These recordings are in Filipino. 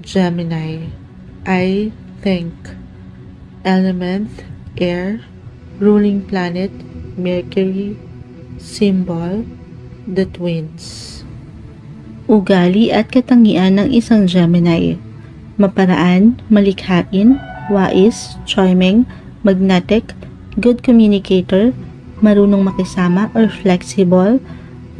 Gemini. I think. Element, air. Ruling planet, Mercury. Symbol, the twins. Ugali at katangian ng isang Gemini. Maparaan, malikhain, wais, charming, magnetic, good communicator, marunong makisama or flexible,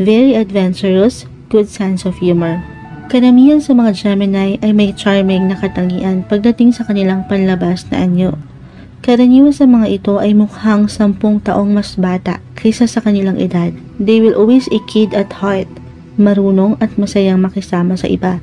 very adventurous, good sense of humor. Karamihan sa mga Gemini ay may charming na katangian pagdating sa kanilang panlabas na anyo. Karaniwan sa mga ito ay mukhang 10 taong mas bata kaysa sa kanilang edad. They will always a kid at heart, marunong at masayang makisama sa iba.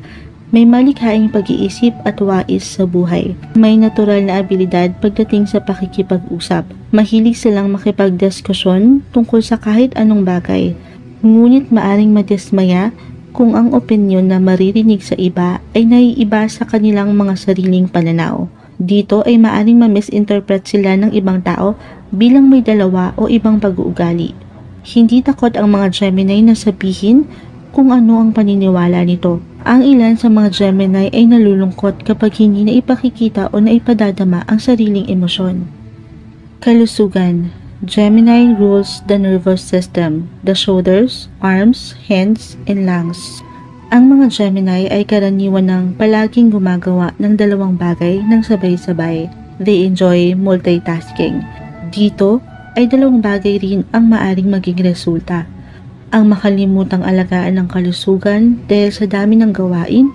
May malikhaing pag-iisip at wais sa buhay. May natural na abilidad pagdating sa pakikipag-usap. Mahilig silang makipagdiskusyon tungkol sa kahit anong bagay. Ngunit maaring madismaya kung ang opinyon na maririnig sa iba ay naiiba sa kanilang mga sariling pananaw. Dito ay maaring ma-misinterpret sila ng ibang tao bilang may dalawa o ibang pag-uugali. Hindi takot ang mga Gemini na sabihin kung ano ang paniniwala nito. Ang ilan sa mga Gemini ay nalulungkot kapag hindi na ipakikita o naipadadama ang sariling emosyon. Kalusugan. Gemini rules the nervous system, the shoulders, arms, hands, and lungs. Ang mga Gemini ay karaniwan ng palaging gumagawa ng 2 bagay ng sabay-sabay. They enjoy multitasking. Dito ay 2 bagay rin ang maaring maging resulta. Ang makalimutang alagaan ng kalusugan dahil sa dami ng gawain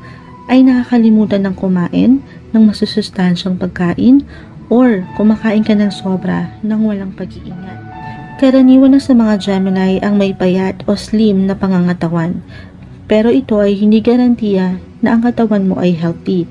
ay nakakalimutan ng kumain ng masusustansyang pagkain or kumakain ka ng sobra ng walang pag-iingat. Karaniwan na sa mga Gemini ang may payat o slim na pangangatawan. Pero ito ay hindi garantiya na ang katawan mo ay healthy.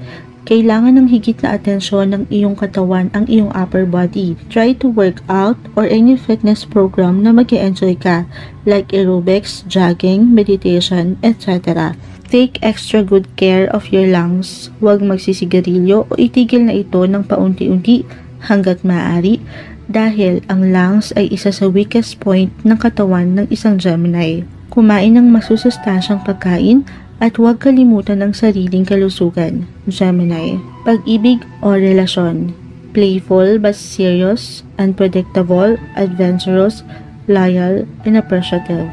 Kailangan ng higit na atensyon ng iyong katawan ang iyong upper body. Try to work out or any fitness program na mag-e-enjoy ka, like aerobics, jogging, meditation, etc. Take extra good care of your lungs. Huwag magsisigarilyo o itigil na ito ng paunti-unti hanggat maaari dahil ang lungs ay isa sa weakest point ng katawan ng isang Gemini. Kumain ng masusustansyang pagkain at huwag kalimutan ang sariling kalusugan. Gemini. Pag-ibig o relasyon. Playful but serious, unpredictable, adventurous, loyal, and appreciative.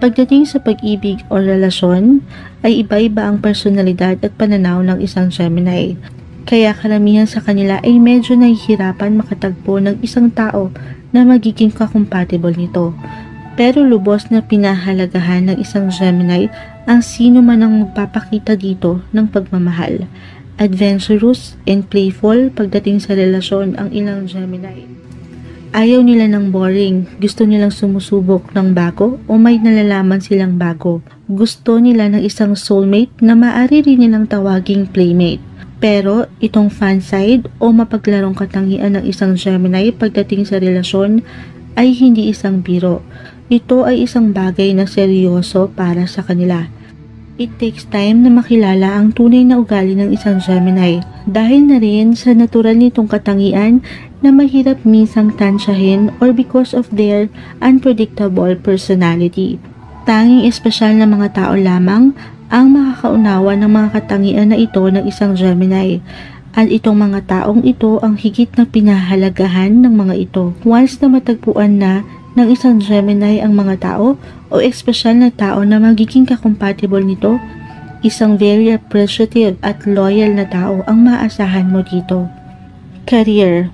Pagdating sa pag-ibig o relasyon, ay iba-iba ang personalidad at pananaw ng isang Gemini. Kaya karamihan sa kanila ay medyo nahihirapan makatagpo ng isang tao na magiging ka-compatible nito. Pero lubos na pinahalagahan ng isang Gemini ang sino man ang magpapakita dito ng pagmamahal. Adventurous and playful pagdating sa relasyon ang ilang Gemini. Ayaw nila ng boring, gusto nilang sumusubok ng bago o may nalalaman silang bago. Gusto nila ng isang soulmate na maaari rin nilang tawaging playmate. Pero itong fan side o mapaglarong katangian ng isang Gemini pagdating sa relasyon ay hindi isang biro. Ito ay isang bagay na seryoso para sa kanila. It takes time na makilala ang tunay na ugali ng isang Gemini dahil na rin sa natural nitong katangian na mahirap minsang tansyahin or because of their unpredictable personality. Tanging espesyal na mga tao lamang ang makakaunawa ng mga katangian na ito ng isang Gemini. At itong mga taong ito ang higit na pinahalagahan ng mga ito. Once na matagpuan na ng isang Gemini ang mga tao o espesyal na tao na magiging ka-compatible nito, isang very appreciative at loyal na tao ang maaasahan mo dito. Career.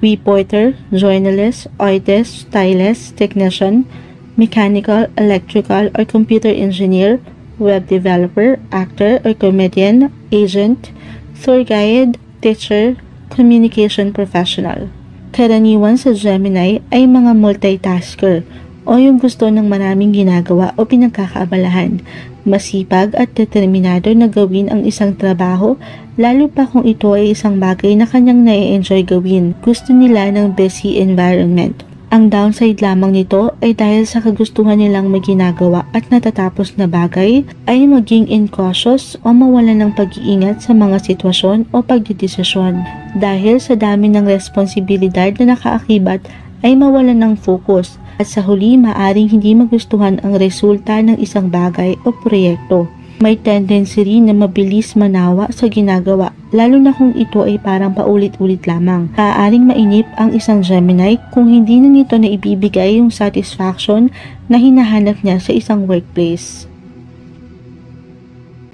Reporter, journalist, artist, stylist, technician, mechanical, electrical, or computer engineer, web developer, actor or comedian, agent, tour guide, teacher, communication professional. Karaniwan sa Gemini ay mga multitasker o yung gusto ng maraming ginagawa o pinagkakaabalahan. Masipag at determinado na gawin ang isang trabaho, lalo pa kung ito ay isang bagay na kanyang na-enjoy gawin. Gusto nila ng busy environment. Ang downside lamang nito ay dahil sa kagustuhan nilang may ginagawa at natatapos na bagay ay maging incautious o mawalan ng pag-iingat sa mga sitwasyon o pagdidesisyon. Dahil sa dami ng responsibilidad na nakaakibat ay mawalan ng focus at sa huli maaring hindi magustuhan ang resulta ng isang bagay o proyekto. May tendency rin na mabilis manawa sa ginagawa, lalo na kung ito ay parang paulit-ulit lamang. Maaaring mainip ang isang Gemini kung hindi na nito na ibibigay yung satisfaction na hinahanap niya sa isang workplace.